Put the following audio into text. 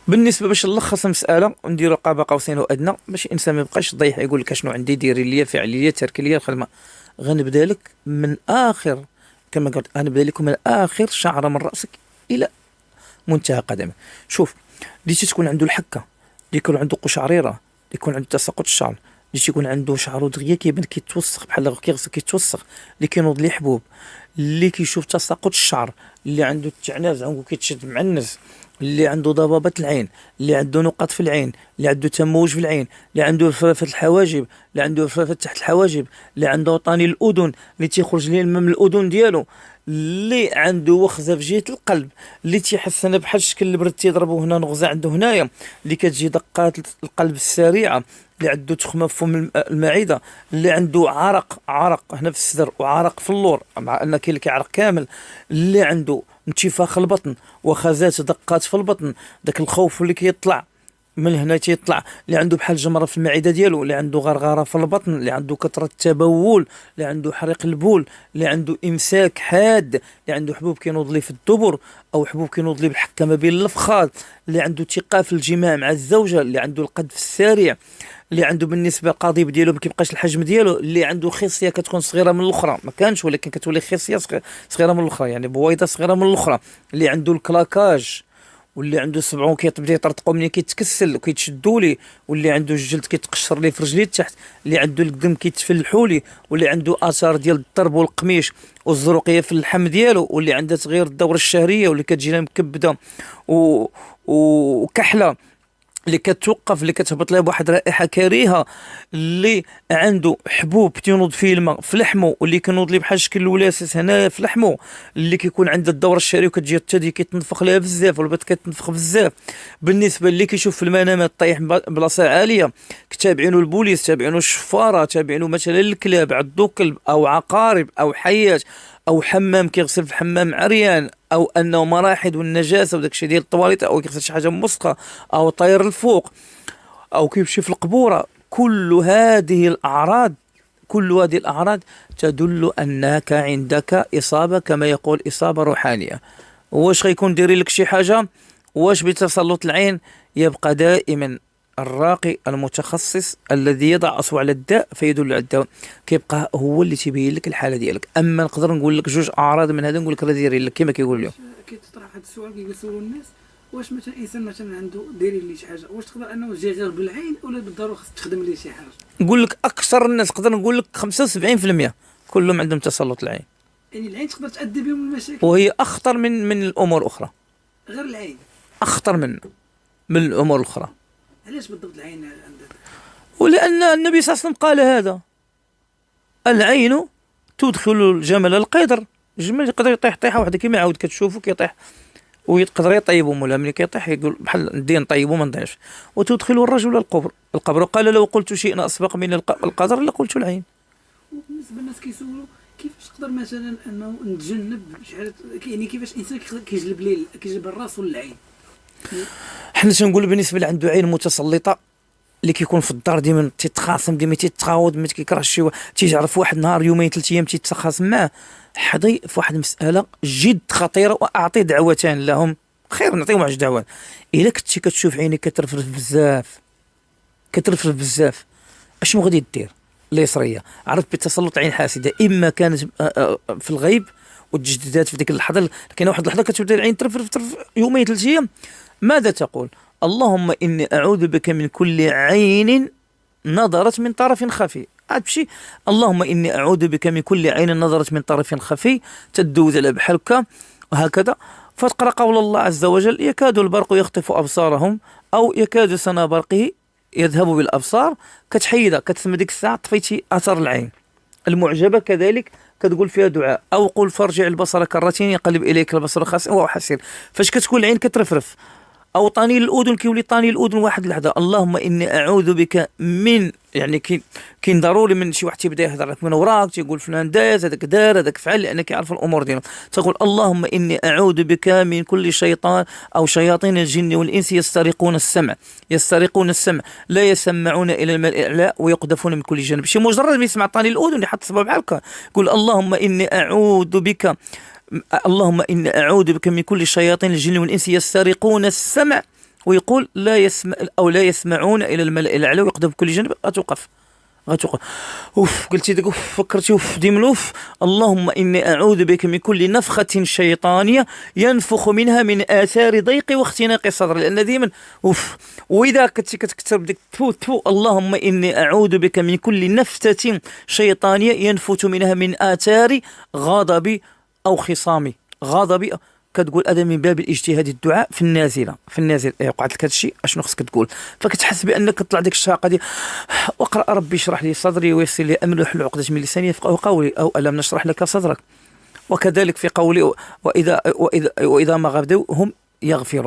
بالنسبه باش نلخص المساله ونديروا قاب قوسين وادنى باش الانسان ما يبقاش ضايع يقول لك شنو عندي ديري لي فعلي لي تركي لي الخدمه. غنبدا لك من اخر، كما قلت غنبدا لكم من اخر شعره من راسك الى منتهى قدمه. شوف، اللي تكون عنده الحكه، اللي يكون عنده قشعريره، اللي يكون عنده تساقط الشعر، اللي تيكون عنده شعرو دغيا كيبان كيتوسخ بحال كيغسل كيتوسخ، اللي كينوض ليه حبوب، اللي كيشوف تساقط الشعر، اللي عنده التعناز عنده كيتشد معنز، اللي عنده ضبابة العين، اللي عنده نقط في العين، اللي عنده تموج في العين، اللي عنده رفرفة الحواجب، اللي عنده رفرفة تحت الحواجب، اللي عنده طاني الأذن اللي تيخرج ليه الماء من الأذن ديالو، اللي عنده وخزة في جهة القلب، اللي تيحس انا بحال شكل البرد تيضربو هنا نغزة عنده هنايا، اللي كتجي دقات القلب السريعة، اللي عنده تخمة في فم المعدة، اللي عنده عرق هنا في الصدر وعرق في اللور مع ان كاين اللي كيعرق كامل، اللي عنده انتفاخ البطن وخزات دقات في البطن، داك الخوف اللي كيطلع من هنا تيطلع، اللي عنده بحال جمره في المعده ديالو، اللي عنده غرغره في البطن، اللي عنده كثره تبول، اللي عنده حريق البول، اللي عنده امساك حاد، اللي عنده حبوب كينوض ليه في الدبر او حبوب كينوض ليه بالحكه ما بين الفخاذ، اللي عنده ثقه في الجماع مع الزوجه، اللي عنده القذف السريع، اللي عنده بالنسبه القضيب ديالو ما كيبقاش الحجم ديالو، اللي عنده خصيه كتكون صغيره من الاخرى ما كانش ولكن كتولي خصيه صغيره من الاخرى، يعني بويضه صغيره من الاخرى، اللي عنده الكلاكاج، واللي عنده سبعون كيبدا يطرطقوا ملي كيتكسل وكيتشدوا ليه، واللي عنده الجلد كيتقشر ليه في رجليه تحت، اللي عنده القدم كيتفلحوا ليه، واللي عنده اثار ديال الضرب والقميش والزروقيه في اللحم ديالو، واللي عندها تغيير الدوره الشهريه واللي كتجي لها مكبده وكحله اللي كتوقف اللي كتهبط لها بواحد الرائحه كريهه، اللي عنده حبوب تينوض فيه الماء في لحمه واللي كينوض ليه بحال شكل الولاسس هنايا في لحمه، اللي كيكون عنده الدوره الشهريه وكتجي الثدي كيتنفخ لها بزاف والبط كيتنفخ بزاف. بالنسبه اللي كيشوف في المنامات طايح بلاصه عاليه، تابعينه البوليس، تابعينه الشفاره، تابعينه مثلا الكلاب، عضو كلب او عقارب او حيات او حمام كيغسل في حمام عريان، او انه مراحض والنجاسه وداك الشيء ديال الطواليت، او كيغسل شي حاجه موسخه او طاير الفوق او كيمشي في القبوره. كل هذه الاعراض تدل انك عندك اصابه، كما يقول اصابه روحانيه. واش غيكون داير لك شي حاجه؟ واش بتسلط العين؟ يبقى دائما الراقي المتخصص الذي يضع اصبع على الداء فيدل على الدواء، كيبقى هو اللي تيبين لك الحاله ديالك. اما نقدر نقول لك جوج اعراض من هذا نقول لك راه دايرين لك كما كيقول لهم. كيتطرح هذا السؤال كيسولوا الناس، واش مثلا انسان مثلا عنده دايرين ليه شي حاجه، واش تقدر انه جاي غير بالعين ولا بالضروره خص تخدم ليه شي حاجه؟ نقول لك اكثر الناس نقدر نقول لك 75% كلهم عندهم تسلط العين، يعني العين تقدر تؤدي بهم المشاكل، وهي اخطر من الامور الاخرى، غير العين اخطر من الامور الاخرى. علاش بالضبط العين عندها؟ ولان النبي صلى الله عليه وسلم قال هذا: العين تدخل الجمل القدر. الجمل يقدر يطيح طيحه واحده كيما عاود كتشوفو كيطيح ويقدر يطيبو، مولا ملي كيطيح يقول بحال ندير نطيبو ما نضيعش. وتدخل الرجل القبر قال: لو قلت شيئا اسبق من القدر لقلت العين. وبالنسبه للناس كيسولوا كيفاش تقدر مثلا انه نتجنب شحال، يعني كيفاش الانسان كيجلب الراس ولا العين؟ حنا تنقول بالنسبه اللي عنده عين متسلطه، اللي كيكون في الدار ديما تيتخاصم، ديما تيتخاوض، ما كيكرهش شي تيعرف واحد نهار يومين 3 ايام تيتخاصم معاه، حضي في واحد المساله جد خطيره واعطي دعوتان لهم. خير نعطيهم واحد دعوه. الا كنتي كتشوف عينيك كترفرف بزاف اشنو غادي دير؟ اليسريه عرفت بتسلط عين حاسده، اما كانت في الغيب وتجددات في ديك اللحظه، لكن واحد اللحظه كتبدا العين ترفرف يومين 3 ايام. ماذا تقول؟ اللهم إني أعوذ بك من كل عين نظرت من طرف خفي. عاد بشي اللهم إني أعوذ بك من كل عين نظرت من طرف خفي، تدوز على بحالك وهكذا. فتقرأ قول الله عز وجل: يكاد البرق يخطف أبصارهم أو يكاد سنا برقه يذهب بالأبصار. كتحيدها كتسمى ديك الساعة طفيتي أثر العين. المعجبة كذلك كتقول فيها دعاء: أو قل فارجع البصر كرتين ينقلب إليك البصر خاسئا وهو حسير. فاش كتكون العين كترفرف او طاني الاذن كيولي طاني الاذن واحد اللحظه. اللهم اني اعوذ بك من، يعني كاين ضروري من شي واحد تيبدا يهضر لك من وراك تيقول فلان داز هذاك دار هذاك فعل، لانك كيعرف الامور ديالهم. تقول: اللهم اني اعوذ بك من كل شيطان او شياطين الجن والانس يسترقون السمع لا يسمعون الى الملأ الاعلى ويقذفون من كل جانب. شي مجرد ما يسمع طاني الاذن يحط صباع بحالك يقول: اللهم اني اعوذ بك من كل شياطين الجن والانس يسترقون السمع ويقول لا يسمع أو لا يسمعون إلى الملأ الأعلى، ويقذف بكل جانب. غتوقف اوف، قلتي ديك اوف، فكرتي اوف ديما اوف. اللهم اني اعوذ بك من كل نفخة شيطانية ينفخ منها من اثار ضيق واختناق الصدر، لان ديما اوف. واذا كنتي كتكتب ديك تفو تفو، اللهم اني اعوذ بك من كل نفثة شيطانية ينفث منها من اثار غضبي او خصامي. غضبي كتقول هذا من باب الاجتهاد الدعاء في النازله، في النازل وقعت لك هذا الشيء اشنو خصك تقول. فكتحس بانك تطلع ديك الشاقه دي، واقرا ربي اشرح لي صدري ويسر لي امري واحلل عقدة من لساني يفقهوا قولي، او الم نشرح لك صدرك. وكذلك في قولي واذا ما غدوا هم يغفرون.